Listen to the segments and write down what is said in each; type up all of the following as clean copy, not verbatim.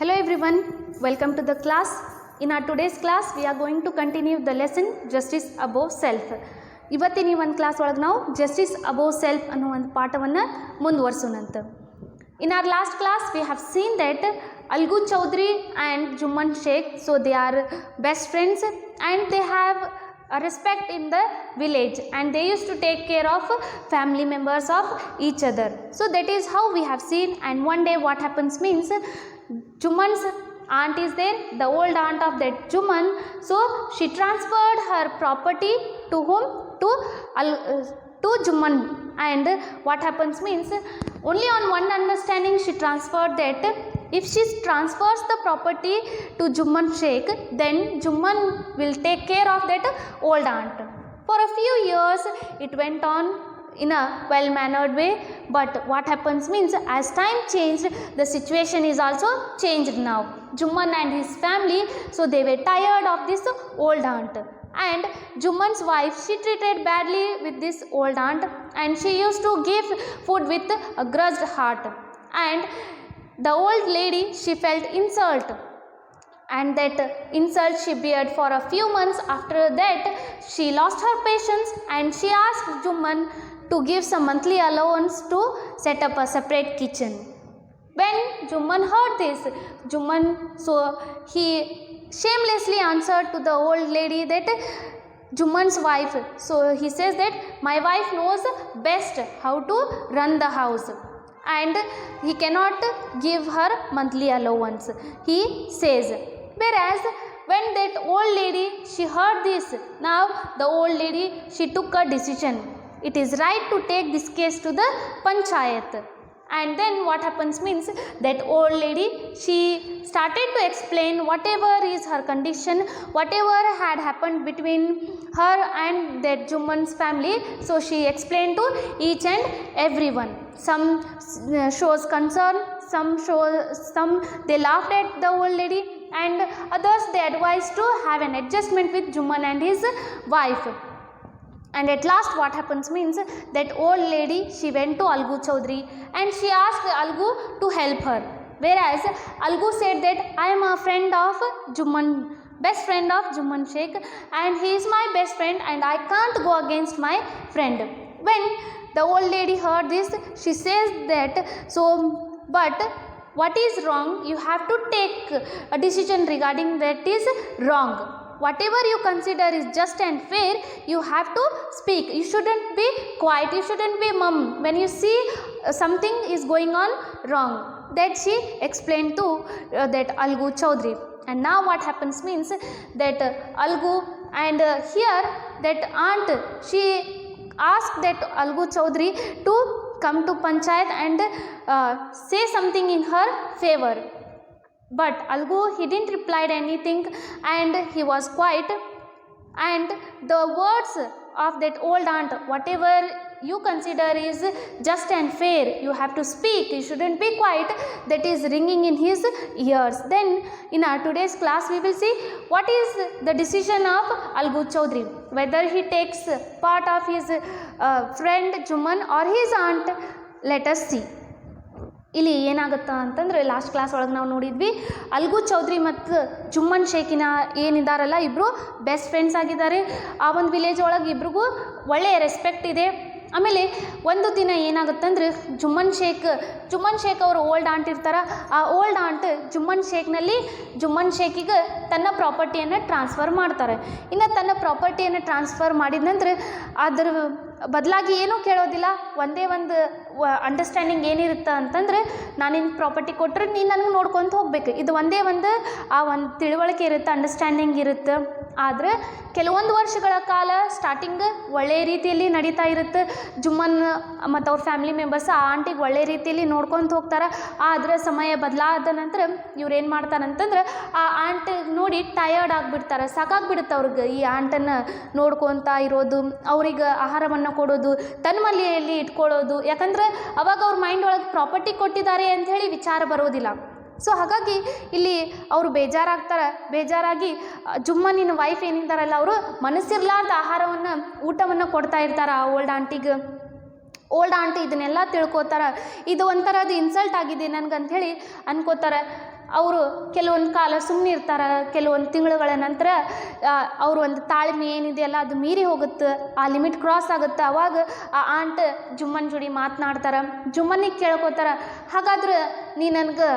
Hello everyone, welcome to the class. In our today's class, we are going to continue the lesson Justice Above Self. ಇವತ್ತಿನ ಈ ಒಂದು class ಒಳಗೆ ನಾವು justice above self ಅನ್ನೋ ಒಂದು ಪಾಠವನ್ನು ಮುಂದುವರಿಸೋಣಂತ. In our last class, we have seen that Algu Chaudhary and Juman Sheikh, so they are best friends and they have a respect in the village and they used to take care of family members of each other. So that is how we have seen, and one day what happens means Juman's aunt is there, the old aunt of that Juman, so she transferred her property to whom? To Juman. And what happens means only on one understanding she transferred that if she transfers the property to Juman Sheikh, then Juman will take care of that old aunt. For a few years it went on in a well mannered way, but what happens means as time changed, the situation is also changed now. Juman and his family, so they were tired of this old aunt, and Juman's wife, she treated badly with this old aunt and she used to give food with a grudged heart, and the old lady, she felt insult, and that insult she bared for a few months. After that she lost her patience and she asked Juman to give some monthly allowance to set up a separate kitchen. When Juman heard this, Juman, so he shamelessly answered to the old lady that Juman's wife, so he says that my wife knows best how to run the house and he cannot give her monthly allowance, he says. Whereas when that old lady, she heard this, now the old lady, she took a decision. It is right to take this case to the panchayat. And then what happens means that old lady, she started to explain whatever is her condition, whatever had happened between her and that Juman's family. So she explained to each and everyone. Some shows concern, some they laughed at the old lady, and others they advised to have an adjustment with Juman and his wife. And at last what happens means that old lady, she went to Algu Chaudhary and she asked Algu to help her, whereas Algu said that I am a friend of Juman, best friend of Juman Sheikh, and he is my best friend and I can't go against my friend. When the old lady heard this, she says that, so but what is wrong, you have to take a decision regarding that is wrong. Whatever you consider is just and fair, you have to speak. You shouldn't be quiet, you shouldn't be mum when you see something is going on wrong. That she explained to that Algu Chaudhary. And now what happens means that Algu, and here that aunt, she asked that Algu Chaudhary to come to panchayat and say something in her favor. But Algu, he didn't reply anything and he was quiet, and the words of that old aunt, whatever you consider is just and fair, you have to speak, you shouldn't be quiet, that is ringing in his ears. Then in our today's class we will see what is the decision of Algu Chaudhary, whether he takes part of his friend Juman or his aunt. Let us see. ಇಲ್ಲಿ ಏನಾಗುತ್ತಾ ಅಂತಂದರೆ last class ಒಳಗೆ ನಾವು ನೋಡಿದ್ವಿ, algo Chaudhary ಮತ್ತು ಜುಮ್ಮನ್ ಶೇಖಿನ ಏನಿದ್ದಾರಲ್ಲ, ಇಬ್ಬರು best friends ಆಗಿದ್ದಾರೆ. ಆ ಒಂದು ವಿಲೇಜ್ ಒಳಗೆ ಇಬ್ರಿಗೂ ಒಳ್ಳೆಯ ರೆಸ್ಪೆಕ್ಟ್ ಇದೆ. ಆಮೇಲೆ ಒಂದು ದಿನ ಏನಾಗುತ್ತಂದ್ರೆ ಜುಮ್ಮನ್ ಶೇಖ್ ಅವರು ಓಲ್ಡ್ ಆಂಟ್ ಇರ್ತಾರೆ. ಆ ಓಲ್ಡ್ ಆಂಟ್ ಜುಮ್ಮನ್ ಶೇಖಿಗೆ ತನ್ನ ಪ್ರಾಪರ್ಟಿಯನ್ನು ಟ್ರಾನ್ಸ್ಫರ್ ಮಾಡ್ತಾರೆ. ಇನ್ನು ತನ್ನ ಪ್ರಾಪರ್ಟಿಯನ್ನು ಟ್ರಾನ್ಸ್ಫರ್ ಮಾಡಿದ ನಂತರ ಅದರ ಬದಲಾಗಿ ಏನೂ ಕೇಳೋದಿಲ್ಲ, ಒಂದೇ ಒಂದು ಅಂಡರ್ಸ್ಟ್ಯಾಂಡಿಂಗ್ ಏನಿರುತ್ತೆ ಅಂತಂದರೆ, ನಾನಿನ್ನ ಪ್ರಾಪರ್ಟಿ ಕೊಟ್ಟರೆ ನೀನು ನನಗೆ ನೋಡ್ಕೊತ ಹೋಗ್ಬೇಕು, ಇದು ಒಂದೇ ಒಂದು ಆ ಒಂದು ತಿಳುವಳಿಕೆ ಇರುತ್ತೆ, ಅಂಡರ್ಸ್ಟ್ಯಾಂಡಿಂಗ್ ಇರುತ್ತೆ. ಆದರೆ ಕೆಲವೊಂದು ವರ್ಷಗಳ ಕಾಲ ಸ್ಟಾರ್ಟಿಂಗ್ ಒಳ್ಳೆಯ ರೀತಿಯಲ್ಲಿ ನಡೀತಾ ಇರುತ್ತೆ. ಜುಮ್ಮನ್ ಮತ್ತು ಅವ್ರ ಫ್ಯಾಮಿಲಿ ಮೆಂಬರ್ಸ್ ಆ ಆಂಟಿಗೆ ಒಳ್ಳೆಯ ರೀತಿಯಲ್ಲಿ ನೋಡ್ಕೊತ ಹೋಗ್ತಾರೆ. ಆದರೆ ಸಮಯ ಬದಲಾದ ನಂತರ ಇವ್ರು ಏನು ಮಾಡ್ತಾರಂತಂದ್ರೆ ಆ ಆಂಟ್ ನೋಡಿ ಟಯರ್ಡ್ ಆಗಿಬಿಡ್ತಾರೆ, ಸಾಕಾಗ್ಬಿಡುತ್ತೆ ಅವ್ರಿಗೆ ಈ ಆಂಟನ್ನು ನೋಡ್ಕೊತ ಇರೋದು, ಅವ್ರಿಗೆ ಆಹಾರವನ್ನು ಕೊಡೋದು, ತನ್ನ ಮನೆಯಲ್ಲಿ ಇಟ್ಕೊಳ್ಳೋದು. ಯಾಕಂದರೆ ಅವಾಗ ಅವ್ರ ಮೈಂಡ್ ಒಳಗೆ ಪ್ರಾಪರ್ಟಿ ಕೊಟ್ಟಿದ್ದಾರೆ ಅಂಥೇಳಿ ವಿಚಾರ ಬರೋದಿಲ್ಲ. ಸೊ ಹಾಗಾಗಿ ಇಲ್ಲಿ ಅವರು ಬೇಜಾರಾಗಿ ಜುಮ್ಮನಿನ ವೈಫ್ ಏನಿದ್ದಾರಲ್ಲ, ಅವರು ಮನಸ್ಸಿರ್ಲಾರ್ದ ಊಟವನ್ನು ಕೊಡ್ತಾ ಇರ್ತಾರೆ ಆ ಓಲ್ಡ್ ಆಂಟಿಗೆ. ಓಲ್ಡ್ ಆಂಟಿ ಇದನ್ನೆಲ್ಲ ತಿಳ್ಕೊತಾರೆ, ಇದು ಒಂಥರದ್ದು ಇನ್ಸಲ್ಟ್ ಆಗಿದೆ ನನಗಂಥೇಳಿ ಅನ್ಕೋತಾರೆ. ಅವರು ಕೆಲವೊಂದು ಕಾಲ ಸುಮ್ಮನೆ ಇರ್ತಾರೆ, ಕೆಲವೊಂದು ತಿಂಗಳುಗಳ ನಂತರ ಅವರು ಒಂದು ತಾಳ್ಮೆ ಏನಿದೆಯಲ್ಲ ಅದು ಮೀರಿ ಹೋಗುತ್ತೆ, ಆ ಲಿಮಿಟ್ ಕ್ರಾಸ್ ಆಗುತ್ತೆ. ಅವಾಗ ಆ ಆಂಟ್ ಜುಮ್ಮನ್ ಜೋಡಿ ಮಾತನಾಡ್ತಾರೆ, ಜುಮ್ಮನಿಗೆ ಕೇಳ್ಕೊತಾರೆ, ಹಾಗಾದ್ರೆ ನೀ ನನಗೆ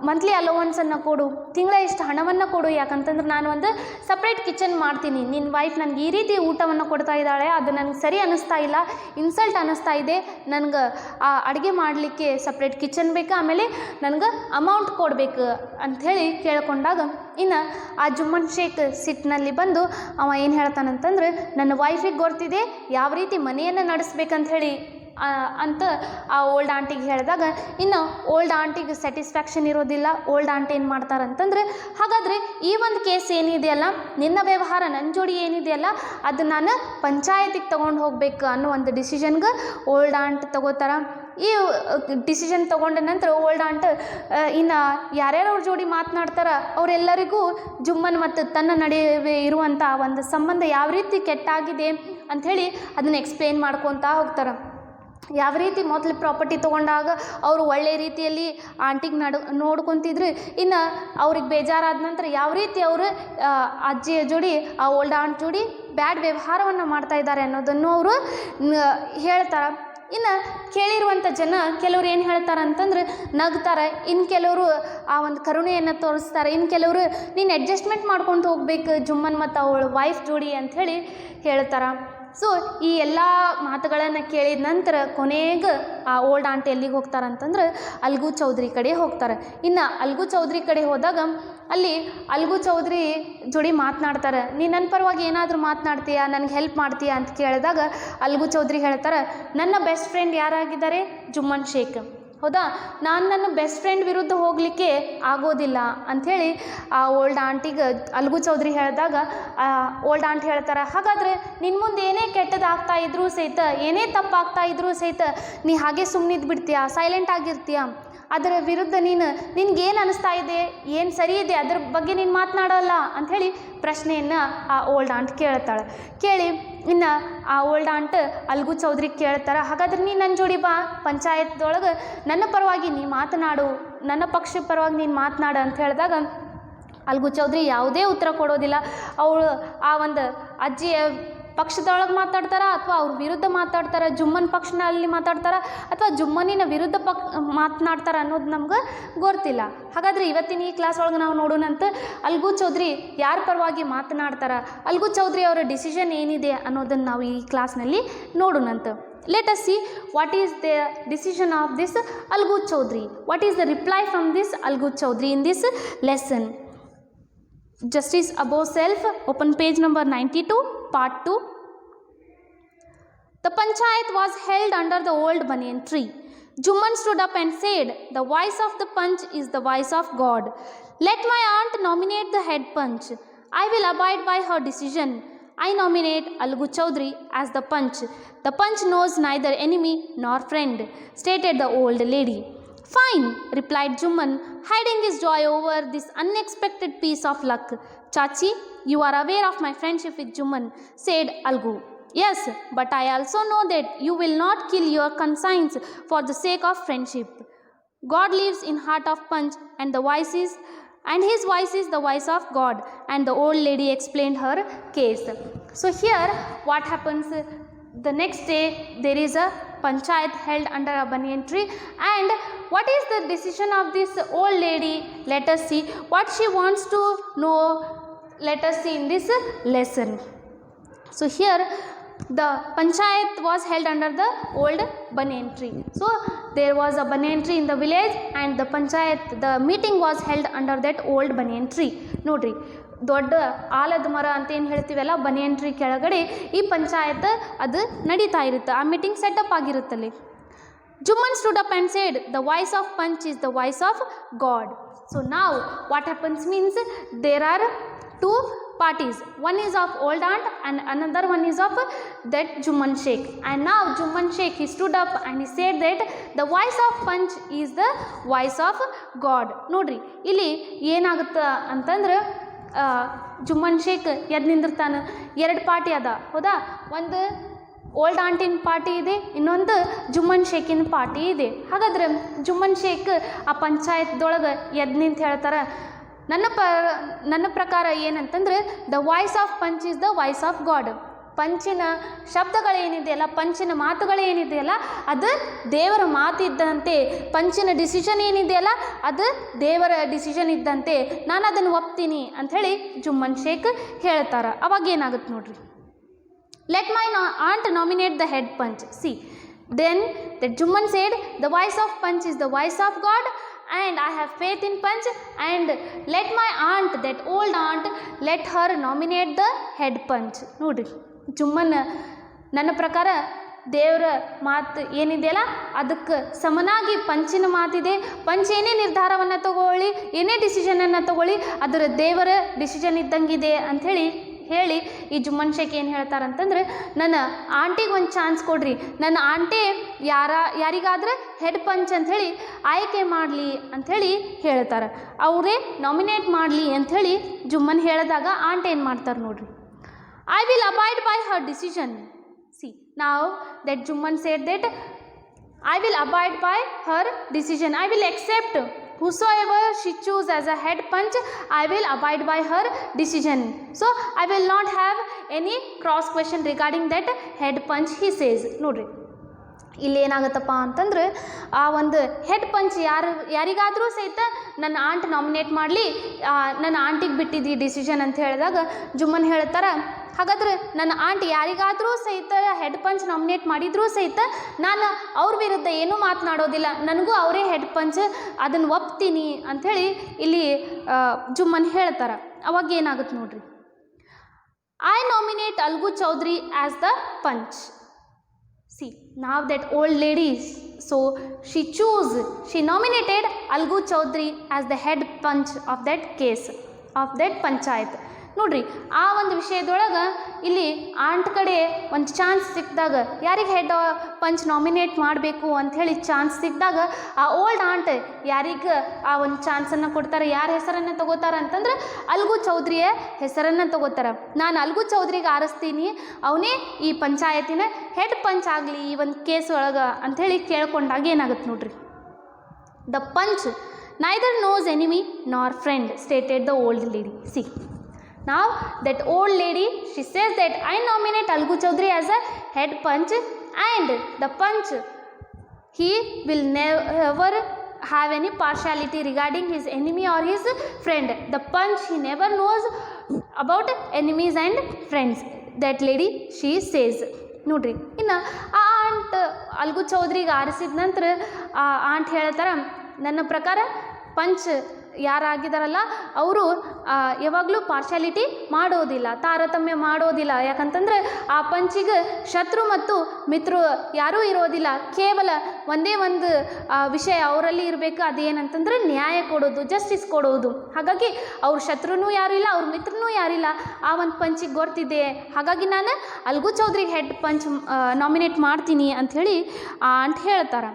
ಮಂತ್ಲಿ ಅಲೋವನ್ಸನ್ನು ಕೊಡು, ತಿಂಗಳ ಇಷ್ಟು ಹಣವನ್ನು ಕೊಡು, ಯಾಕಂತಂದ್ರೆ ನಾನು ಒಂದು ಸಪ್ರೇಟ್ ಕಿಚನ್ ಮಾಡ್ತೀನಿ, ನಿನ್ನ ವೈಫ್ ನನಗೆ ಈ ರೀತಿ ಊಟವನ್ನು ಕೊಡ್ತಾ ಇದ್ದಾಳೆ, ಅದು ನನಗೆ ಸರಿ ಅನ್ನಿಸ್ತಾ ಇಲ್ಲ, ಇನ್ಸಲ್ಟ್ ಅನ್ನಿಸ್ತಾ ಇದೆ, ನನಗೆ ಆ ಅಡುಗೆ ಮಾಡಲಿಕ್ಕೆ ಸಪ್ರೇಟ್ ಕಿಚನ್ ಬೇಕು, ಆಮೇಲೆ ನನಗೆ ಅಮೌಂಟ್ ಕೊಡಬೇಕು ಅಂಥೇಳಿ ಕೇಳ್ಕೊಂಡಾಗ ಇನ್ನು ಆ ಜುಮ್ಮನ್ ಶೇಖ್ ಸಿಟ್ಟಿನಲ್ಲಿ ಬಂದು ಅವ ಏನು ಹೇಳ್ತಾನಂತಂದ್ರೆ, ನನ್ನ ವೈಫಿಗೆ ಗೊತ್ತಿದೆ ಯಾವ ರೀತಿ ಮನೆಯನ್ನು ನಡೆಸ್ಬೇಕಂತ ಹೇಳಿ ಅಂತ ಆ ಓಲ್ಡ್ ಆಂಟಿಗೆ ಹೇಳಿದಾಗ ಇನ್ನು ಓಲ್ಡ್ ಆಂಟಿಗೆ ಸ್ಯಾಟಿಸ್ಫ್ಯಾಕ್ಷನ್ ಇರೋದಿಲ್ಲ. ಓಲ್ಡ್ ಆಂಟಿ ಏನು ಮಾಡ್ತಾರಂತಂದ್ರೆ, ಹಾಗಾದರೆ ಈ ಒಂದು ಕೇಸ್ ಏನಿದೆಯಲ್ಲ, ನಿನ್ನ ವ್ಯವಹಾರ ನನ್ನ ಜೋಡಿ ಏನಿದೆಯಲ್ಲ ಅದು ನಾನು ಪಂಚಾಯತಿಗೆ ತೊಗೊಂಡು ಹೋಗ್ಬೇಕು ಅನ್ನೋ ಒಂದು ಡಿಸಿಷನ್ಗೆ ಓಲ್ಡ್ ಆಂಟ್ ತಗೋತಾರೆ. ಈ ಡಿಸಿಷನ್ ತೊಗೊಂಡ ನಂತರ ಓಲ್ಡ್ ಆಂಟ್ ಇನ್ನು ಯಾರ್ಯಾರು ಅವ್ರ ಜೋಡಿ ಮಾತನಾಡ್ತಾರೆ ಅವರೆಲ್ಲರಿಗೂ ಜುಮ್ಮನ್ ಮತ್ತು ತನ್ನ ನಡುವೆ ಇರುವಂಥ ಒಂದು ಸಂಬಂಧ ಯಾವ ರೀತಿ ಕೆಟ್ಟಾಗಿದೆ ಅಂಥೇಳಿ ಅದನ್ನು ಎಕ್ಸ್ಪ್ಲೇನ್ ಮಾಡ್ಕೊತಾ ಹೋಗ್ತಾರೆ. ಯಾವ ರೀತಿ ಮೊದಲು ಪ್ರಾಪರ್ಟಿ ತೊಗೊಂಡಾಗ ಅವರು ಒಳ್ಳೆಯ ರೀತಿಯಲ್ಲಿ ಆಂಟಿಗೆ ನೋಡ್ಕೊತಿದ್ರು, ಇನ್ನು ಅವ್ರಿಗೆ ಬೇಜಾರಾದ ನಂತರ ಯಾವ ರೀತಿ ಅವರು ಅಜ್ಜಿಯ ಜೋಡಿ ಆ ಓಲ್ಡ್ ಆಂಟ್ ಜೋಡಿ ಬ್ಯಾಡ್ ವ್ಯವಹಾರವನ್ನು ಮಾಡ್ತಾ ಇದ್ದಾರೆ ಅನ್ನೋದನ್ನು ಅವರು ಹೇಳ್ತಾರೆ. ಇನ್ನು ಕೇಳಿರುವಂಥ ಜನ ಕೆಲವ್ರು ಏನು ಹೇಳ್ತಾರೆ ಅಂತಂದ್ರೆ ನಗ್ತಾರೆ, ಇನ್ನು ಕೆಲವರು ಆ ಒಂದು ಕರುಣೆಯನ್ನು ತೋರಿಸ್ತಾರೆ, ಇನ್ನು ಕೆಲವರು ನೀನು ಅಡ್ಜಸ್ಟ್ಮೆಂಟ್ ಮಾಡ್ಕೊಂಡು ಹೋಗ್ಬೇಕು ಜುಮ್ಮನ್ ಮತ್ತು ಅವಳ ವೈಫ್ ಜೋಡಿ ಅಂಥೇಳಿ ಹೇಳ್ತಾರೆ. ಸೊ ಈ ಎಲ್ಲ ಮಾತುಗಳನ್ನು ಕೇಳಿದ ನಂತರ ಕೊನೆಗೆ ಆ ಓಲ್ಡ್ ಆಂಟಿ ಎಲ್ಲಿಗೆ ಹೋಗ್ತಾರಂತಂದ್ರೆ ಅಲ್ಗು ಚೌಧರಿ ಕಡೆ ಹೋಗ್ತಾರೆ. ಇನ್ನು ಅಲ್ಗು ಚೌಧರಿ ಕಡೆ ಹೋದಾಗ ಅಲ್ಲಿ ಅಲ್ಗು ಚೌಧರಿ ಜೋಡಿ ಮಾತನಾಡ್ತಾರೆ, ನೀನು ನನ್ನ ಪರವಾಗಿ ಏನಾದರೂ ಮಾತನಾಡ್ತೀಯಾ, ನನಗೆ ಹೆಲ್ಪ್ ಮಾಡ್ತೀಯಾ ಅಂತ ಕೇಳಿದಾಗ ಅಲ್ಗು ಚೌಧರಿ ಹೇಳ್ತಾರೆ, ನನ್ನ ಬೆಸ್ಟ್ ಫ್ರೆಂಡ್ ಯಾರಾಗಿದ್ದಾರೆ, ಜುಮ್ಮನ್ ಶೇಖ್, ಹೌದಾ, ನಾನು ನನ್ನ ಬೆಸ್ಟ್ ಫ್ರೆಂಡ್ ವಿರುದ್ಧ ಹೋಗಲಿಕ್ಕೆ ಆಗೋದಿಲ್ಲ ಅಂಥೇಳಿ ಆ ಓಲ್ಡ್ ಆಂಟಿಗೆ ಅಲ್ಗು ಚೌಧರಿ ಹೇಳಿದಾಗ ಓಲ್ಡ್ ಆಂಟಿ ಹೇಳ್ತಾರೆ, ಹಾಗಾದರೆ ನಿನ್ನ ಮುಂದೆ ಏನೇ ಕೆಟ್ಟದಾಗ್ತಾ ಇದ್ರೂ ಸಹಿತ, ಏನೇ ತಪ್ಪಾಗ್ತಾ ಇದ್ರೂ ಸಹಿತ ನೀ ಹಾಗೆ ಸುಮ್ಮನಿದ್ದು ಬಿಡ್ತೀಯಾ, ಸೈಲೆಂಟ್ ಆಗಿರ್ತೀಯ, ಅದರ ವಿರುದ್ಧ ನಿನ್ಗೇನು ಅನ್ನಿಸ್ತಾ ಇದೆ, ಏನು ಸರಿ ಇದೆ ಅದ್ರ ಬಗ್ಗೆ ನೀನು ಮಾತನಾಡೋಲ್ಲ ಅಂಥೇಳಿ ಪ್ರಶ್ನೆಯನ್ನು ಆ ಓಲ್ಡ್ ಆಂಟ್ ಕೇಳ್ತಾಳೆ. ಕೇಳಿ ಇನ್ನು ಆ ಓಲ್ಡ್ ಆಂಟ್ ಅಲ್ಗು ಚೌಧರಿಗೆ ಕೇಳ್ತಾರೆ, ಹಾಗಾದ್ರೆ ನೀನು ನನ್ನ ಜೋಡಿ ಬಾ, ಪಂಚಾಯತ್ದೊಳಗೆ ನನ್ನ ಪರವಾಗಿ ನೀ ಮಾತನಾಡು, ನನ್ನ ಪಕ್ಷದ ಪರವಾಗಿ ನೀನು ಮಾತನಾಡು ಅಂತ ಹೇಳಿದಾಗ ಅಲ್ಗು ಚೌಧರಿ ಯಾವುದೇ ಉತ್ತರ ಕೊಡೋದಿಲ್ಲ. ಅವಳು ಆ ಒಂದು ಅಜ್ಜಿಯ ಪಕ್ಷದೊಳಗೆ ಮಾತಾಡ್ತಾರ ಅಥವಾ ಅವ್ರ ವಿರುದ್ಧ ಮಾತಾಡ್ತಾರೆ, ಜುಮ್ಮನ್ ಪಕ್ಷನಲ್ಲಿ ಮಾತಾಡ್ತಾರ ಅಥವಾ ಜುಮ್ಮನಿನ ವಿರುದ್ಧ ಮಾತನಾಡ್ತಾರ ಅನ್ನೋದು ನಮ್ಗೆ ಗೊತ್ತಿಲ್ಲ. ಹಾಗಾದರೆ ಇವತ್ತಿನ ಈ ಕ್ಲಾಸ್ ಒಳಗೆ ನಾವು ನೋಡೋಣಂತ ಅಲ್ಗು ಚೌಧರಿ ಯಾರ ಪರವಾಗಿ ಮಾತನಾಡ್ತಾರ, ಅಲ್ಗು ಚೌಧರಿ ಅವರ ಡಿಸಿಷನ್ ಏನಿದೆ ಅನ್ನೋದನ್ನು ನಾವು ಈ ಕ್ಲಾಸ್ನಲ್ಲಿ ನೋಡೋಣಂತ. Let us see what is the decision of this Algu Chaudhary. What is the reply from this Algu Chaudhary in this lesson? Justice above self, open page number 92, part 2. The panchayat was held under the old banyan tree. Jumman stood up and said, the voice of the punch is the voice of God. Let my aunt nominate the head punch. I will abide by her decision. I nominate Algu Chaudhary as the punch. The punch knows neither enemy nor friend, stated the old lady. Fine, replied Jumman, hiding his joy over this unexpected piece of luck. Chachi, you are aware of my friendship with Jumman, said Algu. Yes, but I also know that you will not kill your conscience for the sake of friendship. God lives in heart of punch and his voice is the voice of God. And the old lady explained her case. So here what happens, the next day there is a panchayat held under a banyan tree, and what is the decision of this old lady? Let us see what she wants to know. Let us see in this lesson. So here the panchayat was held under the old banyan tree. So there was a banyan tree in the village and the panchayat, the meeting was held under that old banyan tree. Nodri, ದೊಡ್ಡ ಆಲದ ಮರ ಅಂತ ಏನು ಹೇಳ್ತೀವಲ್ಲ banian tree ಕೆಳಗಡೆ ಈ ಪಂಚಾಯತ್ ಅದು ನಡೀತಾ ಇರುತ್ತೆ, ಆ ಮೀಟಿಂಗ್ ಸೆಟಪ್ ಆಗಿರುತ್ತಲ್ಲಿ. Jumman stood up and said, the voice of punch is the voice of God. So now what happens means there are two parties, one is of old aunt and another one is of that Jumman Sheikh. And now Jumman Sheikh, he stood up and he said that the voice of punch is the voice of God. Nodri, ಇಲ್ಲಿ ಏನಾಗುತ್ತೆ ಅಂತಂದ್ರೆ ಜುಮ್ಮನ್ ಶೇಖ್ ಎದ್ದು ನಿಂದಿರ್ತಾನೆ, ಎರಡು party ಅದ, ಹೌದಾ, ಒಂದು old ಆಂಟಿನ party ಇದೆ, ಇನ್ನೊಂದು ಜುಮ್ಮನ್ ಶೇಖಿನ ಪಾರ್ಟಿ ಇದೆ. ಹಾಗಾದ್ರೆ ಜುಮ್ಮನ್ ಶೇಖ್ ಆ ಪಂಚಾಯತ್ದೊಳಗೆ ಎದ್ದು ನಿಂತು ಹೇಳ್ತಾರೆ, ನನ್ನ ಪ್ರಕಾರ ಏನಂತಂದ್ರೆ the voice of panch is the voice of God. ಪಂಚಿನ ಶಬ್ದಗಳೇನಿದೆಯಲ್ಲ, ಪಂಚಿನ ಮಾತುಗಳೇನಿದೆಯಲ್ಲ ಅದು ದೇವರ ಮಾತಿದ್ದಂತೆ, ಪಂಚಿನ ಡಿಸಿಷನ್ ಏನಿದೆಯಲ್ಲ ಅದು ದೇವರ ಡಿಸಿಷನ್ ಇದ್ದಂತೆ, ನಾನು ಅದನ್ನು ಒಪ್ತೀನಿ ಅಂಥೇಳಿ ಜುಮ್ಮನ್ ಶೇಖ್ ಹೇಳ್ತಾರೆ. ಅವಾಗ ಏನಾಗುತ್ತೆ ನೋಡ್ರಿ, let my aunt nominate the head punch. See, then that Jumman said, the voice of punch is the voice of God and I have faith in punch, and let my aunt, that old aunt, let her nominate the head punch. ನೋಡ್ರಿ, ಜುಮ್ಮನ್ ನನ್ನ ಪ್ರಕಾರ ದೇವರ ಮಾತು ಏನಿದೆಯಲ್ಲ ಅದಕ್ಕೆ ಸಮನಾಗಿ ಪಂಚಿನ ಮಾತಿದೆ. Punch ಏನೇ ನಿರ್ಧಾರವನ್ನು ತಗೊಳ್ಳಿ, ಏನೇ ಡಿಸಿಷನನ್ನು ತಗೊಳ್ಳಿ, ಅದರ ದೇವರ ಡಿಸಿಷನ್ ಇದ್ದಂಗಿದೆ ಅಂಥೇಳಿ ಹೇಳಿ ಈ ಜುಮ್ಮನ್ ಶೇಖ್ ಏನು ಹೇಳ್ತಾರಂತಂದ್ರೆ, ನನ್ನ ಆಂಟಿಗೆ ಒಂದು ಚಾನ್ಸ್ ಕೊಡ್ರಿ, ನನ್ನ ಆಂಟಿ ಯಾರಿಗಾದ್ರೆ ಹೆಡ್ ಪಂಚ್ ಅಂಥೇಳಿ ಆಯ್ಕೆ ಮಾಡಲಿ ಅಂಥೇಳಿ ಹೇಳ್ತಾರೆ. ಅವರೇ ನಾಮಿನೇಟ್ ಮಾಡಲಿ ಅಂಥೇಳಿ ಜುಮ್ಮನ್ ಹೇಳಿದಾಗ ಆಂಟಿ ಏನು ಮಾಡ್ತಾರೆ ನೋಡ್ರಿ, I will abide by her decision. C, now that Jumman said that I will abide by her decision, I will accept whosoever she choose as a head punch, I will abide by her decision. So I will not have any cross question regarding that head punch, he says. ನೋಡ್ರಿ, ಇಲ್ಲಿ ಏನಾಗುತ್ತಪ್ಪ ಅಂತಂದ್ರೆ ಆ ಒಂದು head punch ಯಾರಿಗಾದರೂ ಸಹಿತ ನನ್ನ ant nominate ಮಾಡಲಿ, ನನ್ನ ಆಂಟಿಗೆ ಬಿಟ್ಟಿದ್ದು ಡಿಸಿಷನ್ ಅಂತ ಹೇಳಿದಾಗ ಜುಮ್ಮನ್ ಹೇಳ್ತಾರೆ, ಹಾಗಾದ್ರೆ ನನ್ನ ಆಂಟ್ ಯಾರಿಗಾದರೂ ಸಹಿತ ಹೆಡ್ ಪಂಚ್ ನಾಮಿನೇಟ್ ಮಾಡಿದರೂ ಸಹಿತ ನಾನು ಅವ್ರ ವಿರುದ್ಧ ಏನೂ ಮಾತನಾಡೋದಿಲ್ಲ, ನನಗೂ ಅವರೇ ಹೆಡ್ ಪಂಚ್, ಅದನ್ನು ಒಪ್ತೀನಿ ಅಂಥೇಳಿ ಇಲ್ಲಿ ಜುಮ್ಮನ್ ಹೇಳ್ತಾರೆ. ಅವಾಗ ಏನಾಗುತ್ತೆ ನೋಡ್ರಿ, I nominate Algu Chaudhary as the panch. See, now that old lady, so she nominated Algu Chaudhary as the head punch of that case, of that panchayat. ನೋಡ್ರಿ, ಆ ಒಂದು ವಿಷಯದೊಳಗೆ ಇಲ್ಲಿ ಆಂಟ್ ಕಡೆ ಒಂದು ಚಾನ್ಸ್ ಸಿಕ್ಕಿದಾಗ, ಯಾರಿಗೆ ಹೆಡ್ ಪಂಚ್ ನಾಮಿನೇಟ್ ಮಾಡಬೇಕು ಅಂಥೇಳಿ ಚಾನ್ಸ್ ಸಿಕ್ಕಿದಾಗ ಆ ಓಲ್ಡ್ ಆಂಟ್ ಯಾರಿಗೆ ಆ ಒಂದು ಚಾನ್ಸನ್ನು ಕೊಡ್ತಾರೆ, ಯಾರ ಹೆಸರನ್ನು ತಗೋತಾರೆ ಅಂತಂದ್ರೆ ಅಲ್ಗು ಚೌಧರಿಯ ಹೆಸರನ್ನು ತಗೋತಾರೆ. ನಾನು ಅಲ್ಗು ಚೌಧರಿಗೆ ಆರಿಸ್ತೀನಿ, ಅವನೇ ಈ ಪಂಚಾಯತಿನ ಹೆಡ್ ಪಂಚ್ ಆಗಲಿ ಈ ಒಂದು ಕೇಸ್ ಒಳಗೆ ಅಂಥೇಳಿ ಕೇಳ್ಕೊಂಡಾಗ ಏನಾಗುತ್ತೆ ನೋಡ್ರಿ, the panch neither knows enemy nor friend stated the old lady. See, now that old lady, she says that I nominate Algu Chaudhary as a head punch, and the punch, he will never have any partiality regarding his enemy or his friend. The punch, he never knows about enemies and friends. That lady, she says. ನೋಡ್ರಿ, ಇನ್ನು ಆ ant Algu ಚೌಧರಿಗೆ ಆರಿಸಿದ ನಂತರ ಆ ant ಹೇಳ್ತಾರೆ, ನನ್ನ ಪ್ರಕಾರ punch ಯಾರಾಗಿದ್ದಾರಲ್ಲ ಅವರು ಯಾವಾಗಲೂ ಪಾರ್ಶಾಲಿಟಿ ಮಾಡೋದಿಲ್ಲ, ತಾರತಮ್ಯ ಮಾಡೋದಿಲ್ಲ. ಯಾಕಂತಂದ್ರೆ ಆ ಪಂಚಿಗೆ ಶತ್ರು ಮತ್ತು ಮಿತ್ರರು ಯಾರೂ ಇರೋದಿಲ್ಲ, ಕೇವಲ ಒಂದೇ ಒಂದು ವಿಷಯ ಅವರಲ್ಲಿ ಇರಬೇಕು, ಅದೇನಂತಂದ್ರೆ ನ್ಯಾಯ ಕೊಡೋದು, ಜಸ್ಟಿಸ್ ಕೊಡೋದು. ಹಾಗಾಗಿ ಅವ್ರ ಶತ್ರುನೂ ಯಾರೂ ಇಲ್ಲ, ಅವ್ರ ಮಿತ್ರನೂ ಯಾರಿಲ್ಲ, ಆ ಒಂದು ಪಂಚಿಗೆ ಗೊತ್ತಿದೆ. ಹಾಗಾಗಿ ನಾನು ಅಲ್ಗು ಚೌಧರಿಗೆ ಹೆಡ್ ಪಂಚ್ ನಾಮಿನೇಟ್ ಮಾಡ್ತೀನಿ ಅಂಥೇಳಿ ಅಂತ ಹೇಳ್ತಾರೆ.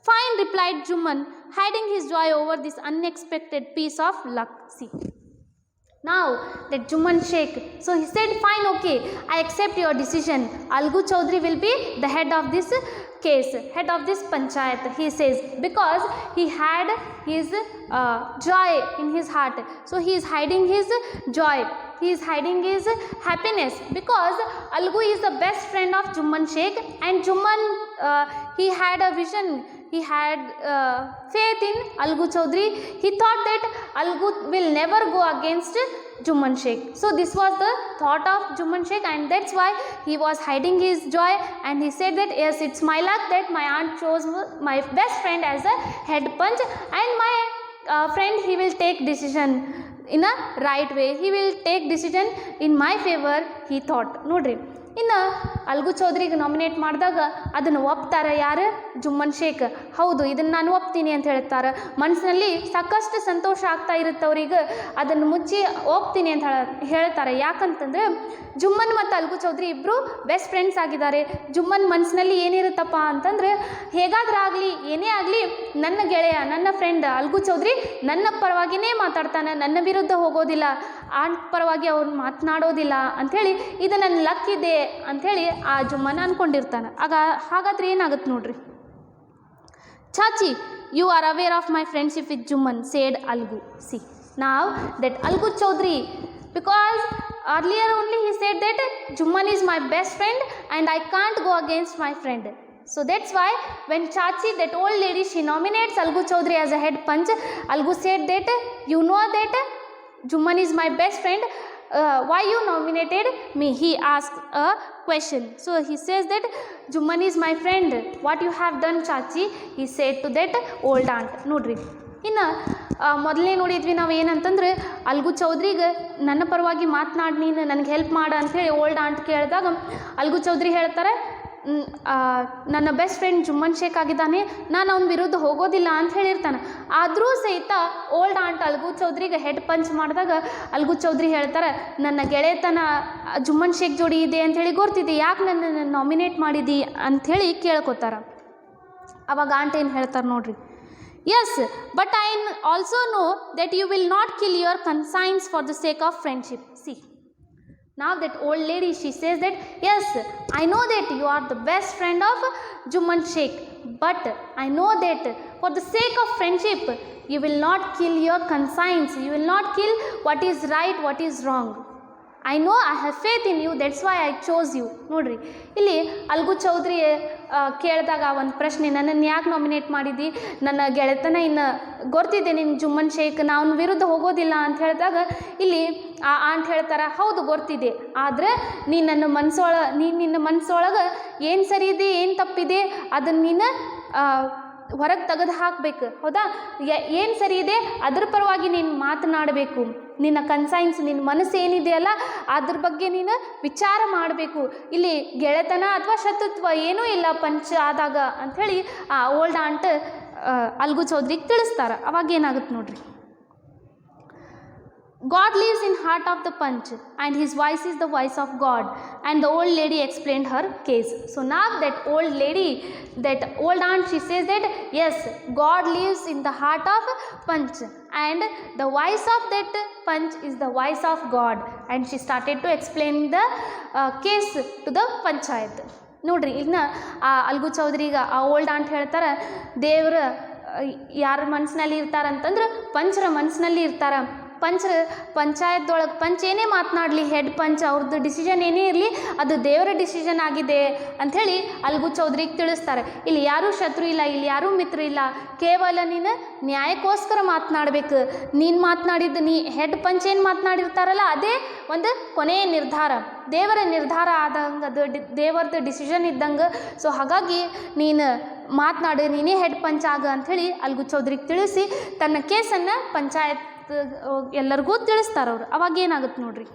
Fine, replied Jumman, hiding his joy over this unexpected piece of luck. See, now that Jumman Sheikh, so he said, fine, okay, I accept your decision, Algu Chaudhary will be the head of this case, head of this panchayat, he says, because he had his joy in his heart. So he is hiding his joy, he is hiding his happiness, because Algu is the best friend of Jumman Sheikh, and Jumman, he had a vision, he had faith in Algu Chaudhary. He thought that Algu will never go against Jumman Sheikh. So this was the thought of Jumman Sheikh, and that's why he was hiding his joy, and he said that yes, it's my luck that my aunt chose my best friend as a head punch, and my friend, he will take decision in a right way, he will take decision in my favor, he thought. ನೋಡ್ರಿ, ಇನ್ನು algo ಚೌಧರಿಗೆ nominate ಮಾಡಿದಾಗ ಅದನ್ನು ಒಪ್ತಾರೆ ಯಾರು, ಜುಮ್ಮನ್ ಶೇಖ್. ಹೌದು, ಇದನ್ನು ನಾನು ಒಪ್ತೀನಿ ಅಂತ ಹೇಳ್ತಾರೆ. ಮನಸ್ಸಿನಲ್ಲಿ ಸಾಕಷ್ಟು ಸಂತೋಷ ಆಗ್ತಾ ಇರುತ್ತೆ ಅವ್ರಿಗೆ, ಅದನ್ನು ಮುಚ್ಚಿ ಒಪ್ತೀನಿ ಅಂತ ಹೇಳ್ತಾರೆ. ಯಾಕಂತಂದರೆ ಜುಮ್ಮನ್ ಮತ್ತು ಅಲ್ಗು ಚೌಧರಿ ಇಬ್ಬರು ಬೆಸ್ಟ್ ಫ್ರೆಂಡ್ಸ್ ಆಗಿದ್ದಾರೆ. ಜುಮ್ಮನ್ ಮನಸ್ಸಿನಲ್ಲಿ ಏನಿರುತ್ತಪ್ಪ ಅಂತಂದರೆ, ಹೇಗಾದ್ರೂ ಆಗಲಿ ಏನೇ ಆಗಲಿ ನನ್ನ ಗೆಳೆಯ, ನನ್ನ ಫ್ರೆಂಡ್ ಅಲ್ಗು ಚೌಧರಿ ನನ್ನ ಪರವಾಗಿಯೇ ಮಾತಾಡ್ತಾನೆ, ನನ್ನ ವಿರುದ್ಧ ಹೋಗೋದಿಲ್ಲ, ಆಂಟ್ ಪರವಾಗಿ ಅವ್ರು ಮಾತನಾಡೋದಿಲ್ಲ ಅಂಥೇಳಿ ಇದು ನನ್ನ ಲಕ್ ಇದೆ ಅಂಥೇಳಿ ಆ ಜುಮ್ಮನ್ ಅಂದ್ಕೊಂಡಿರ್ತಾನೆ. ಹಾಗಾದ್ರೆ ಏನಾಗುತ್ತೆ ನೋಡ್ರಿ. Chachi, you are aware of my friendship with Jumman, said Algu. See now that Algu Chaudhary, because earlier only he said that Jumman is my best friend and I can't go against my friend. So that's why when Chachi, that old lady, she nominates Algu Chaudhary as a head punch, Algu said that you know that Jumman is my best friend, why you nominated me? He asked a question. So he says that Jumman is my friend, what you have done Chachi? He said to that old aunt. ನೋಡ್ರಿ, ಇನ್ನು ಮೊದಲೇ ನೋಡಿದ್ವಿ ನಾವು ಏನಂತಂದ್ರೆ algo ಚೌಧರಿಗೆ ನನ್ನ ಪರವಾಗಿ ಮಾತನಾಡಿ ನೀನು ನನಗೆ ಹೆಲ್ಪ್ ಮಾಡು ಅಂಥೇಳಿ ಓಲ್ಡ್ ಆಂಟ್ ಕೇಳಿದಾಗ ಅಲ್ಗು ಚೌಧರಿ ಹೇಳ್ತಾರೆ, ನನ್ನ ಬೆಸ್ಟ್ ಫ್ರೆಂಡ್ ಜುಮ್ಮನ್ ಶೇಖ್ ಆಗಿದ್ದಾನೆ, ನಾನು ಅವನ ವಿರುದ್ಧ ಹೋಗೋದಿಲ್ಲ ಅಂತ ಹೇಳಿರ್ತಾನೆ. ಆದರೂ ಸಹಿತ ಓಲ್ಡ್ ಆಂಟ್ ಅಲ್ಗು ಚೌಧರಿಗೆ ಹೆಡ್ ಪಂಚ್ ಮಾಡಿದಾಗ ಅಲ್ಗು ಚೌಧರಿ ಹೇಳ್ತಾರೆ, ನನ್ನ ಗೆಳೆತನ ಜುಮ್ಮನ್ ಶೇಖ್ ಜೋಡಿ ಇದೆ ಅಂಥೇಳಿ ಗೊತ್ತಿದೆ, ಯಾಕೆ ನನ್ನನ್ನು ನಾಮಿನೇಟ್ ಮಾಡಿದಿ ಅಂಥೇಳಿ ಕೇಳ್ಕೊತಾರೆ. ಅವಾಗ ಆಂಟ್ ಏನು ಹೇಳ್ತಾರೆ ನೋಡ್ರಿ, yes, but I also know that you will not kill your conscience for the sake of friendship. See, now that old lady, she says that yes, I know that you are the best friend of Jumman Sheikh, but I know that for the sake of friendship you will not kill your conscience, you will not kill what is right, what is wrong. I know, I have faith in you, that's why I chose you. ನೋಡ್ರಿ, ಇಲ್ಲಿ algo Chaudhary ಕೇಳಿದಾಗ ಒಂದು ಪ್ರಶ್ನೆ, ನನ್ನನ್ನು ಯಾಕೆ nominate ಮಾಡಿದ್ದಿ, ನನ್ನ ಗೆಳೆತನ ಇನ್ನು ಗೊತ್ತಿದೆ ನಿನ್ನ ಜುಮ್ಮನ್ ಶೇಖ್, ನಾನು ವಿರುದ್ಧ ಹೋಗೋದಿಲ್ಲ ಅಂತ ಹೇಳಿದಾಗ ಇಲ್ಲಿ ಆ ಆಂಟ್ ಹೇಳ್ತಾರೆ, ಹೌದು ಗೊತ್ತಿದೆ, ಆದರೆ ನಿನ್ನ ಮನಸ್ಸೊಳಗೆ ಏನು ಸರಿ ಇದೆ ಏನು ತಪ್ಪಿದೆ ಅದನ್ನು ನೀನು ಹೊರಗೆ ತೆಗೆದು ಹಾಕಬೇಕು. ಹೌದಾ, ಏನು ಸರಿ ಇದೆ ಅದ್ರ ಪರವಾಗಿ ನೀನು ಮಾತನಾಡಬೇಕು. ನಿನ್ನ ಕನ್ಸೈನ್ಸ್, ನಿನ್ನ ಮನಸ್ಸು ಏನಿದೆಯಲ್ಲ ಅದ್ರ ಬಗ್ಗೆ ನೀನು ವಿಚಾರ ಮಾಡಬೇಕು. ಇಲ್ಲಿ ಗೆಳೆತನ ಅಥವಾ ಶತ್ರುತ್ವ ಏನೂ ಇಲ್ಲ ಪಂಚ ಆದಾಗ ಅಂಥೇಳಿ ಆ ಓಲ್ಡ್ ಆಂಟ್ ಅಲ್ಗು ಚೌಧರಿಗೆ ತಿಳಿಸ್ತಾರೆ. ಅವಾಗ ಏನಾಗುತ್ತೆ ನೋಡ್ರಿ, God lives in heart of the punch and his voice is the voice of God, and the old lady explained her case. So now that old lady, that old aunt, she says that yes, God lives in the heart of punch and the voice of that punch is the voice of God, and she started to explain the case to the panchayat. ನೋಡ್ರಿ, ಇನ್ನು ಆ algo ಚೌಧರಿಗೆ ಆ old ant ಹೇಳ್ತಾರೆ, ದೇವ್ರ ಯಾರ ಮನಸ್ಸಿನಲ್ಲಿ ಇರ್ತಾರಂತಂದ್ರೆ ಪಂಚರ ಮನಸ್ಸಿನಲ್ಲಿ ಇರ್ತಾರ. ಪಂಚಾಯತ್ದೊಳಗೆ ಪಂಚ್ ಏನೇ ಮಾತನಾಡಲಿ, ಹೆಡ್ ಪಂಚ್ ಅವ್ರದ್ದು ಡಿಸಿಷನ್ ಏನೇ ಇರಲಿ ಅದು ದೇವರ ಡಿಸಿಷನ್ ಆಗಿದೆ ಅಂಥೇಳಿ ಅಲ್ಗು ಚೌಧರಿಗೆ ತಿಳಿಸ್ತಾರೆ. ಇಲ್ಲಿ ಯಾರೂ ಶತ್ರು ಇಲ್ಲ, ಇಲ್ಲಿ ಯಾರೂ ಮಿತ್ರ ಇಲ್ಲ, ಕೇವಲ ನೀನು ನ್ಯಾಯಕ್ಕೋಸ್ಕರ ಮಾತನಾಡಬೇಕು. ನೀನು ಮಾತನಾಡಿದ್ದು, ನೀ ಹೆಡ್ ಪಂಚ್ ಏನು ಮಾತನಾಡಿರ್ತಾರಲ್ಲ ಅದೇ ಒಂದು ಕೊನೆಯ ನಿರ್ಧಾರ, ದೇವರ ನಿರ್ಧಾರ ಆದಂಗೆ, ಅದು ದೇವರದ್ದು ಡಿಸಿಷನ್ ಇದ್ದಂಗೆ. ಸೊ ಹಾಗಾಗಿ ನೀನು ಮಾತನಾಡು, ನೀನೇ ಹೆಡ್ ಪಂಚ್ ಆಗ ಅಂಥೇಳಿ ಅಲ್ಗು ಚೌಧರಿಗೆ ತಿಳಿಸಿ ತನ್ನ ಕೇಸನ್ನು ಪಂಚಾಯತ್ ಎಲ್ಲರಿಗೂ ತಿಳಿಸ್ತಾರೆ ಅವರು. ಅವಾಗ ಏನಾಗುತ್ತೆ ನೋಡ್ರಿ,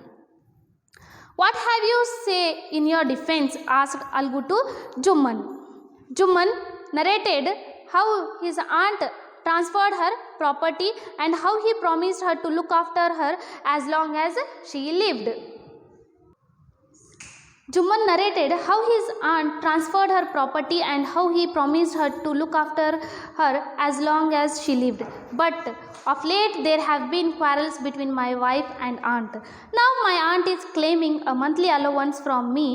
what have you say in your defence asked Algu to Jumman. Jumman narrated how his aunt transferred her property and how he promised her to look after her as long as she lived. Jumman narrated how his aunt transferred her property and how he promised her to look after her as long as she lived. But of late there have been quarrels between my wife and aunt. Now my aunt is claiming a monthly allowance from me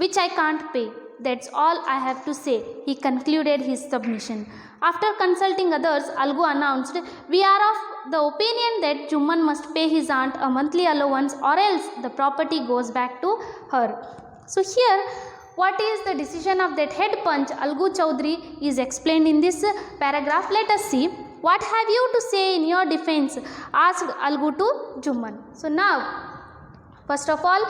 which I can't pay. That's all I have to say. He concluded his submission. After consulting others, Algu announced, we are of the opinion that Jumman must pay his aunt a monthly allowance or else the property goes back to her. So here, what is the decision of that head punch Algu Chaudhary is explained in this paragraph. Let us see. What have you to say in your defense? Asked Algu to Jumman. So now, first of all,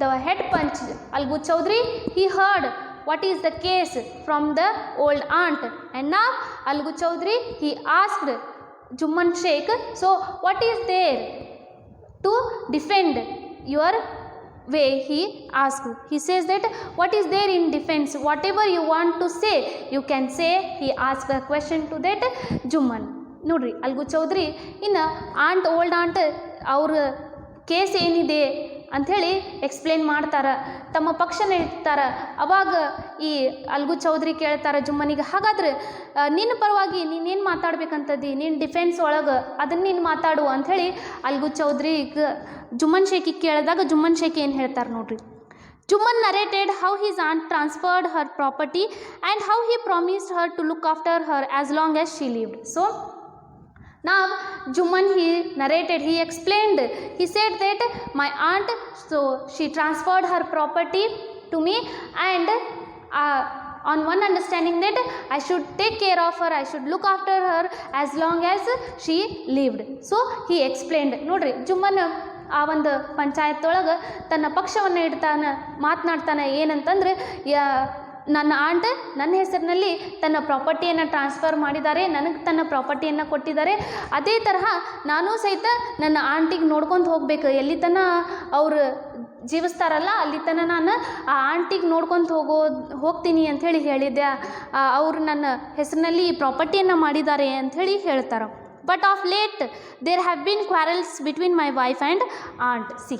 the head punch Algu Chaudhary, he heard what is the case from the old aunt, and now Algu Chaudhary, he asked Jumman Sheikh, so what is there to defend your way? He asked. He says that what is there in defense, whatever you want to say you can say. He asked a question to that Jumman. ನೋಡ್ರಿ, algo Chaudhary ಇನ್ನು ant old ant ಅವ್ರ case ಏನಿದೆ ಅಂಥೇಳಿ explain ಮಾಡ್ತಾರೆ, ತಮ್ಮ ಪಕ್ಷನ ಇಡ್ತಾರೆ. ಅವಾಗ ಈ ಅಲ್ಗು ಚೌಧರಿ ಕೇಳ್ತಾರೆ ಜುಮ್ಮನಿಗೆ, ಹಾಗಾದ್ರೆ ನಿನ್ನ ಪರವಾಗಿ ನೀನೇನು ಮಾತಾಡ್ಬೇಕಂತದ್ದಿ, ನಿನ್ನ ಡಿಫೆನ್ಸ್ ಒಳಗೆ ಅದನ್ನು ನೀನು ಮಾತಾಡು ಅಂಥೇಳಿ ಅಲ್ಗು ಚೌಧರಿಗೆ ಜುಮ್ಮನ್ ಶೇಖಿಗೆ ಕೇಳಿದಾಗ ಜುಮ್ಮನ್ ಶೇಖ್ ಏನು ಹೇಳ್ತಾರೆ ನೋಡ್ರಿ, Juman narrated how his aunt transferred her property and how he promised her to look after her as long as she lived. So now Juman, he narrated, he explained, he said that my aunt, so she transferred her property to me, and on one understanding that I should take care of her, I should look after her as long as she lived. So he explained. ನೋಡ್ರಿ, ಜುಮ್ಮನ್ ಆ ಒಂದು ಪಂಚಾಯತ್ ಒಳಗೆ ತನ್ನ ಪಕ್ಷವನ್ನು ಇಡ್ತಾನೆ, ಮಾತನಾಡ್ತಾನೆ. ಏನಂತಂದ್ರೆ, ನನ್ನ ant ನನ್ನ ಹೆಸರಿನಲ್ಲಿ ತನ್ನ ಪ್ರಾಪರ್ಟಿಯನ್ನು ಟ್ರಾನ್ಸ್ಫರ್ ಮಾಡಿದ್ದಾರೆ, ನನಗೆ ತನ್ನ ಪ್ರಾಪರ್ಟಿಯನ್ನು ಕೊಟ್ಟಿದ್ದಾರೆ. ಅದೇ ತರಹ ನಾನು ಸಹಿತ ನನ್ನ ಆಂಟಿಗೆ ನೋಡ್ಕೊಂಡು ಹೋಗ್ಬೇಕು. ಎಲ್ಲಿ ತನ ಅವರು ಜೀವಿಸ್ತಾರಲ್ಲ ಅಲ್ಲಿ ತನ ನಾನು ಆ ಆಂಟಿಗೆ ನೋಡ್ಕೊಂಡು ಹೋಗ್ತೀನಿ ಅಂಥೇಳಿ ಹೇಳಿದ್ದೆ. ಅವರು ನನ್ನ ಹೆಸರಿನಲ್ಲಿ ಈ ಪ್ರಾಪರ್ಟಿಯನ್ನು ಮಾಡಿದ್ದಾರೆ ಅಂಥೇಳಿ ಹೇಳ್ತಾರೆ. But of late there have been quarrels between my wife and aunt. See,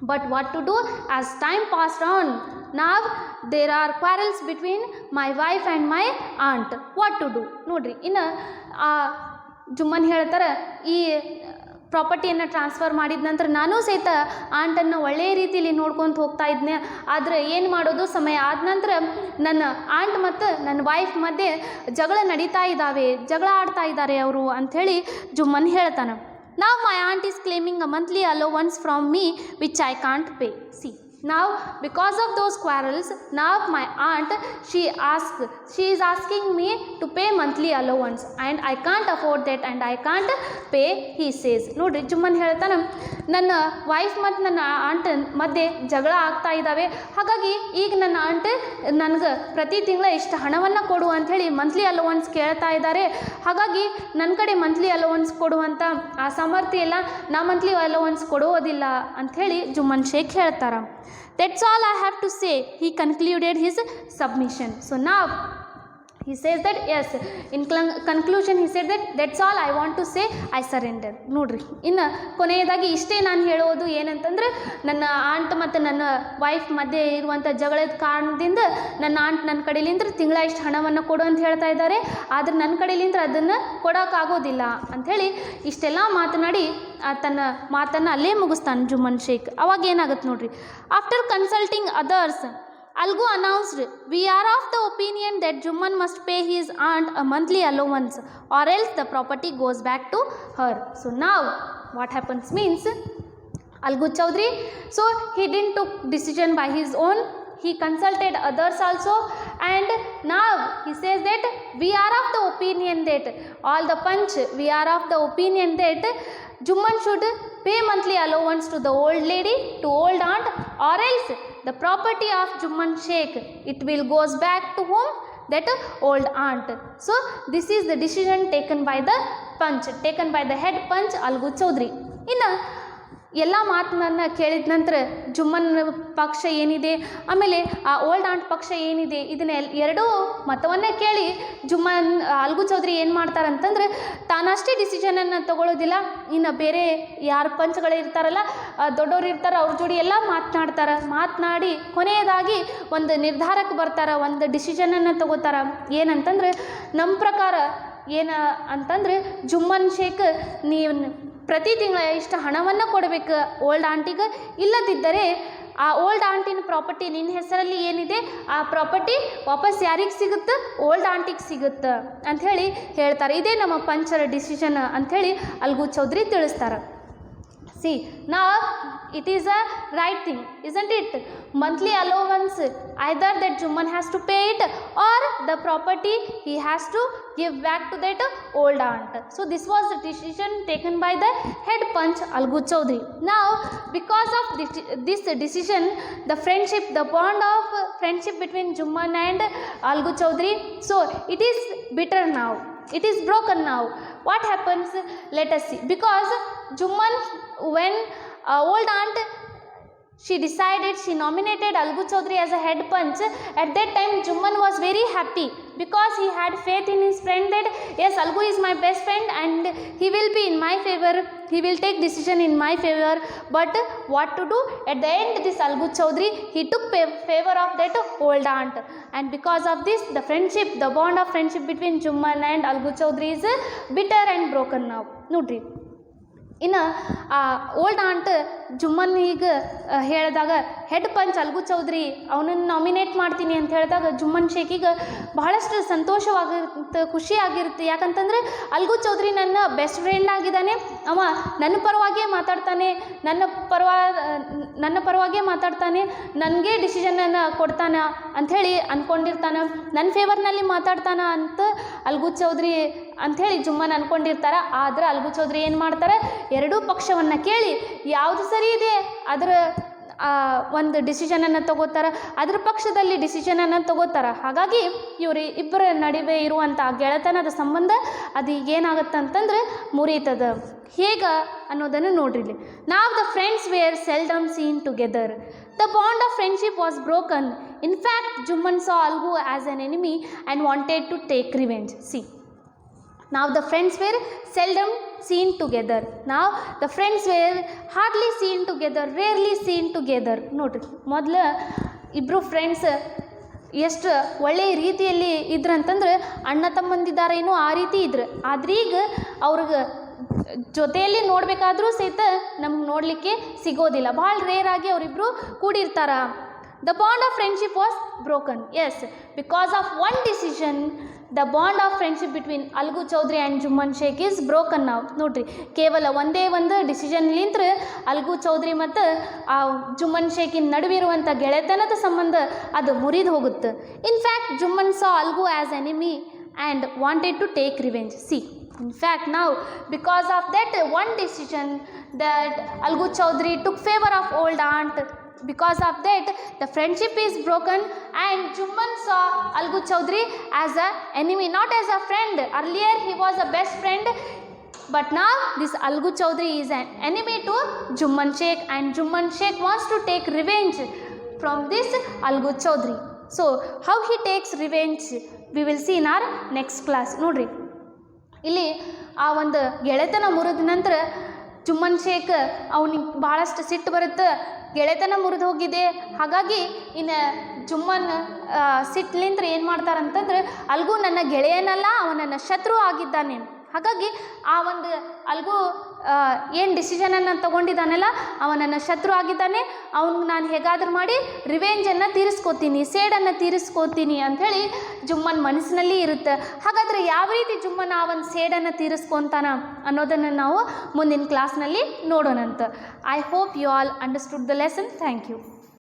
but what to do as time passed on, now there are quarrels between my wife and my aunt. What to do? ನೋಡ್ರಿ, ಇನ್ನು ಜುಮ್ಮನ್ ಹೇಳ್ತಾರೆ, ಈ ಪ್ರಾಪರ್ಟಿಯನ್ನು transfer ಮಾಡಿದ ನಂತರ ನಾನು ಸಹಿತ ಆಂಟನ್ನು ಒಳ್ಳೆಯ ರೀತಿಯಲ್ಲಿ ನೋಡ್ಕೊತ ಹೋಗ್ತಾ ಇದ್ದೆ. ಆದರೆ ಏನು ಮಾಡೋದು, ಸಮಯ ಆದ ನಂತರ ನನ್ನ ಆಂಟ್ ಮತ್ತು ನನ್ನ ವೈಫ್ ಮಧ್ಯೆ ಜಗಳ ನಡೀತಾ ಇದ್ದಾವೆ, ಜಗಳ ಆಡ್ತಾ ಇದ್ದಾರೆ ಅವರು ಅಂಥೇಳಿ ಜುಮ್ಮನ್ ಹೇಳ್ತಾನೆ. Now my aunt is claiming a monthly allowance from me which I can't pay. See, now because of those quarrels, now my aunt, she is asking me to pay monthly allowance and I can't afford that and I can't pay, he says. ನೋಡ್ರಿ, ಜುಮ್ಮನ್ ಹೇಳ್ತಾನೆ, ನನ್ನ wife ಮತ್ತು ನನ್ನ ant ಮಧ್ಯೆ ಜಗಳ ಆಗ್ತಾ ಇದ್ದಾವೆ. ಹಾಗಾಗಿ ಈಗ ನನ್ನ ಆಂಟ್ ನನಗೆ ಪ್ರತಿ ತಿಂಗಳ ಇಷ್ಟು ಹಣವನ್ನು ಕೊಡು ಅಂಥೇಳಿ ಮಂತ್ಲಿ ಅಲೋವನ್ಸ್ ಕೇಳ್ತಾ ಇದ್ದಾರೆ. ಹಾಗಾಗಿ ನನ್ನ ಕಡೆ ಮಂತ್ಲಿ ಅಲೋವನ್ಸ್ ಕೊಡುವಂಥ ಆ ಸಾಮರ್ಥ್ಯ ಇಲ್ಲ, ನಾ ಮಂತ್ಲಿ ಅಲೋವನ್ಸ್ ಕೊಡೋದಿಲ್ಲ ಅಂಥೇಳಿ ಜುಮ್ಮನ್ ಶೇಖ್ ಹೇಳ್ತಾರೆ. That's all I have to say. He concluded his submission. So now he says that, yes, in conclusion he said that that's all I want to say, I surrender. ನೋಡ್ರಿ, ಇನ್ನು ಕೊನೆಯದಾಗಿ ಇಷ್ಟೇ ನಾನು ಹೇಳೋದು ಏನಂತಂದ್ರೆ, ನನ್ನ ಆಂಟ್ ಮತ್ತು ನನ್ನ ವೈಫ್ ಮಧ್ಯೆ ಇರುವಂಥ ಜಗಳದ ಕಾರಣದಿಂದ ನನ್ನ ಆಂಟ್ ನನ್ನ ಕಡೆಲಿಂದ ತಿಂಗಳ ಇಷ್ಟು ಹಣವನ್ನು ಕೊಡು ಅಂತ ಹೇಳ್ತಾ ಇದ್ದಾರೆ. ಆದರೆ ನನ್ನ ಕಡೆಲಿಂದ ಅದನ್ನು ಕೊಡೋಕ್ಕಾಗೋದಿಲ್ಲ ಅಂಥೇಳಿ ಇಷ್ಟೆಲ್ಲ ಮಾತನಾಡಿ ತನ್ನ ಮಾತನ್ನು ಅಲ್ಲೇ ಮುಗಿಸ್ತಾನೆ ಜುಮ್ಮನ್ ಶೇಖ್. ಅವಾಗ ಏನಾಗುತ್ತೆ ನೋಡ್ರಿ, after consulting others, Algu announced, we are of the opinion that Juman must pay his aunt a monthly allowance or else the property goes back to her. So now what happens means, Algu Chaudhary, so he didn't took decision by his own, he consulted others also, and now he says that we are of the opinion that, all the punch, we are of the opinion that Juman should pay monthly allowance to the old lady, to old aunt, or else the property of Juman Sheikh, it will goes back to whom? That old aunt. So this is the decision taken by the punch, taken by the head punch Algu Chaudhary. ಇನ್ನು ಎಲ್ಲ ಮಾತನ್ನು ಕೇಳಿದ ನಂತರ ಜುಮ್ಮನ್ ಪಕ್ಷ ಏನಿದೆ, ಆಮೇಲೆ ಆ old ant ಪಕ್ಷ ಏನಿದೆ, ಇದನ್ನ ಎರಡೂ ಮತವನ್ನೇ ಕೇಳಿ ಜುಮ್ಮನ್ ಅಲ್ಗು ಚೌಧರಿ ಏನು ಮಾಡ್ತಾರಂತಂದ್ರೆ, ತಾನಷ್ಟೇ ಡಿಸಿಷನನ್ನು ತಗೊಳ್ಳೋದಿಲ್ಲ, ಇನ್ನು ಬೇರೆ ಯಾರು ಪಂಚ್ಗಳು ಇರ್ತಾರಲ್ಲ, ದೊಡ್ಡವರು ಇರ್ತಾರೆ, ಅವ್ರ ಜೋಡಿ ಎಲ್ಲ ಮಾತನಾಡಿ ಕೊನೆಯದಾಗಿ ಒಂದು ನಿರ್ಧಾರಕ್ಕೆ ಬರ್ತಾರೆ, ಒಂದು ಡಿಸಿಷನನ್ನು ತಗೋತಾರೆ. ಏನಂತಂದ್ರೆ, ನಮ್ಮ ಪ್ರಕಾರ ಏನು ಅಂತಂದರೆ, ಜುಮ್ಮನ್ ಶೇಖ್ ನೀವು ಪ್ರತಿ ತಿಂಗಳ ಇಷ್ಟು ಹಣವನ್ನು ಕೊಡಬೇಕು ಓಲ್ಡ್ ಆಂಟಿಗೆ, ಇಲ್ಲದಿದ್ದರೆ ಆ ಓಲ್ಡ್ ಆಂಟಿನ ಪ್ರಾಪರ್ಟಿ ನಿನ್ನ ಹೆಸರಲ್ಲಿ ಏನಿದೆ ಆ ಪ್ರಾಪರ್ಟಿ ವಾಪಸ್ ಯಾರಿಗೆ ಸಿಗುತ್ತೆ, ಓಲ್ಡ್ ಆಂಟಿಗೆ ಸಿಗುತ್ತೆ ಅಂಥೇಳಿ ಹೇಳ್ತಾರೆ. ಇದೇ ನಮ್ಮ ಪಂಚರ ಡಿಸಿಷನ್ ಅಂಥೇಳಿ ಅಲ್ಗು ಚೌಧರಿ ತಿಳಿಸ್ತಾರೆ. See, now it is a right thing, isn't it? Monthly allowance, either that Juman has to pay it or the property he has to give back to that old aunt. So this was the decision taken by the head punch Algu Chaudhary. Now because of this decision, the friendship, the bond of friendship between Juman and Algu Chaudhary, so it is bitter now. It is broken now. What happens? Let us see. Because Juman, when old aunt, she decided, she nominated Algu Chaudhary as a head punch. At that time, Juman was very happy because he had faith in his friend that yes, Algu is my best friend and he will be in my favor. He will take decision in my favor. But what to do? At the end, this Algu Chaudhary, he took favor of that old aunt. And because of this, the friendship, the bond of friendship between Juman and Algu Chaudhary is bitter and broken now. Nodri. ಇನ್ನು ಆ old ant Jumman ಈಗ ಹೇಳಿದಾಗ head punch algo Chaudhary ಅವನನ್ನು nominate ಮಾಡ್ತೀನಿ ಅಂತ ಹೇಳಿದಾಗ ಜುಮ್ಮನ್ ಶೇಖಿಗೆ ಬಹಳಷ್ಟು ಸಂತೋಷವಾಗಿರುತ್ತೆ, ಖುಷಿ ಆಗಿರುತ್ತೆ. ಯಾಕಂತಂದರೆ ಅಲ್ಗು ಚೌಧರಿ ನನ್ನ ಬೆಸ್ಟ್ ಫ್ರೆಂಡ್ ಆಗಿದ್ದಾನೆ, ಅವ ನನ್ನ ಪರವಾಗಿಯೇ ಮಾತಾಡ್ತಾನೆ, ನನ್ನ ಪರವಾಗಿಯೇ ಮಾತಾಡ್ತಾನೆ, ನನಗೆ ಡಿಸಿಷನನ್ನು ಕೊಡ್ತಾನ ಅಂಥೇಳಿ ಅಂದ್ಕೊಂಡಿರ್ತಾನೆ, ನನ್ನ ಫೇವರ್ನಲ್ಲಿ ಮಾತಾಡ್ತಾನ ಅಂತ ಅಲ್ಗು ಚೌಧರಿ ಅಂಥೇಳಿ ಜುಮ್ಮನ್ ಅಂದ್ಕೊಂಡಿರ್ತಾರೆ. ಆದರೆ ಅಲ್ಗು ಚೌಧರಿ ಏನು ಮಾಡ್ತಾರೆ, ಎರಡೂ ಪಕ್ಷವನ್ನು ಕೇಳಿ ಯಾವುದು ಸರಿ ಇದೆ ಅದರ ಒಂದು ಡಿಸಿಷನನ್ನು ತಗೋತಾರೆ, ಅದ್ರ ಪಕ್ಷದಲ್ಲಿ ಡಿಸಿಷನನ್ನು ತಗೋತಾರೆ. ಹಾಗಾಗಿ ಇವರು ಇಬ್ಬರ ನಡುವೆ ಇರುವಂಥ ಗೆಳೆತನದ ಸಂಬಂಧ ಅದು ಈಗೇನಾಗುತ್ತೆ ಅಂತಂದ್ರೆ ಮುರಿತದ. ಹೇಗೆ ಅನ್ನೋದನ್ನು ನೋಡ್ರಿ. Now the friends were seldom seen together. The bond of friendship was broken. In fact Jumman saw Algu as an enemy and wanted to take revenge. See, now the friends were seldom seen together. Now the friends were hardly seen together, rarely seen together. ನೋಡ್ರಿ, ಮೊದಲು ಇಬ್ಬರು friends ಎಷ್ಟು ಒಳ್ಳೆಯ ರೀತಿಯಲ್ಲಿ ಇದ್ರಂತಂದ್ರೆ ಅಣ್ಣ ತಮ್ಮಂದಿದ್ದಾರೇನೋ ಆ ರೀತಿ ಇದ್ರು. ಆದ್ರೆ ಈಗ ಅವ್ರಿಗೆ ಜೊತೆಯಲ್ಲಿ ನೋಡಬೇಕಾದ್ರೂ ಸಹಿತ ನಮ್ಗೆ ನೋಡಲಿಕ್ಕೆ ಸಿಗೋದಿಲ್ಲ, ಭಾಳ ರೇರ್ ಆಗಿ ಅವರಿಬ್ಬರು ಕೂಡಿರ್ತಾರ. The bond of friendship was broken. Yes, because of one decision, the bond of friendship between Algu Chaudhary and Jumman Sheikh is broken now. ನೋಡ್ರಿ, ಕೇವಲ ಒಂದೇ ಒಂದು ಡಿಸಿಷನ್ಲಿಂತ್ರ ಅಲ್ಗು ಚೌಧರಿ ಮತ್ತು ಆ ಜುಮ್ಮನ್ ಶೇಖಿನ ನಡುವಿರುವಂಥ ಗೆಳೆತನದ ಸಂಬಂಧ ಅದು ಮುರಿದು ಹೋಗುತ್ತೆ. ಇನ್ fact Jumman saw Algu as enemy and wanted to take revenge. See, in fact now because of that one decision that Algu Chaudhary took favor of old aunt, because of that the friendship is broken and Jumman saw Algu Chaudhary as a enemy, not as a friend. Earlier he was a best friend, but now this Algu Chaudhary is an enemy to Jumman Sheikh and Jumman Sheikh wants to take revenge from this Algu Chaudhary. So how he takes revenge we will see in our next class. ನೋಡ್ರಿ, ಇಲ್ಲಿ ಆ ಒಂದು ಗೆಳೆತನ ಮುರಿದ ನಂತರ ಜುಮ್ಮನ್ ಶೇಖ್ ಅವನಿಗೆ ಭಾಳಷ್ಟು ಸಿಟ್ಟು ಬರುತ್ತೆ, ಗೆಳೆತನ ಮುರಿದು ಹೋಗಿದೆ. ಹಾಗಾಗಿ ಇನ್ನು ಜುಮ್ಮನ್ ಸಿಟ್ಲಿಂದ್ರೆ ಏನು ಮಾಡ್ತಾರಂತಂದ್ರೆ ಅಲ್ಗೂ ನನ್ನ ಗೆಳೆಯನಲ್ಲ, ಅವ ನನ್ನ ಶತ್ರು ಆಗಿದ್ದಾನೆ. ಹಾಗಾಗಿ ಆ ಒಂದು ಅಲ್ಗೂ ಏನು ಡಿಸಿಷನನ್ನು ತೊಗೊಂಡಿದ್ದಾನಲ್ಲ ಅವ ನನ್ನ ಶತ್ರು ಆಗಿದ್ದಾನೆ, ಅವನಿಗೆ ನಾನು ಹೇಗಾದರೂ ಮಾಡಿ ರಿವೆಂಜನ್ನು ತೀರಿಸ್ಕೋತೀನಿ, ಸೇಡನ್ನು ತೀರಿಸ್ಕೋತೀನಿ ಅಂಥೇಳಿ ಜುಮ್ಮನ್ ಮನಸ್ಸಿನಲ್ಲಿ ಇರುತ್ತೆ. ಹಾಗಾದರೆ ಯಾವ ರೀತಿ ಜುಮ್ಮನ್ ಆ ಒಂದು ಸೇಡನ್ನು ತೀರಿಸ್ಕೊತಾನ ಅನ್ನೋದನ್ನು ನಾವು ಮುಂದಿನ ಕ್ಲಾಸ್ನಲ್ಲಿ ನೋಡೋಣಂತ. I hope you all understood the lesson. Thank you.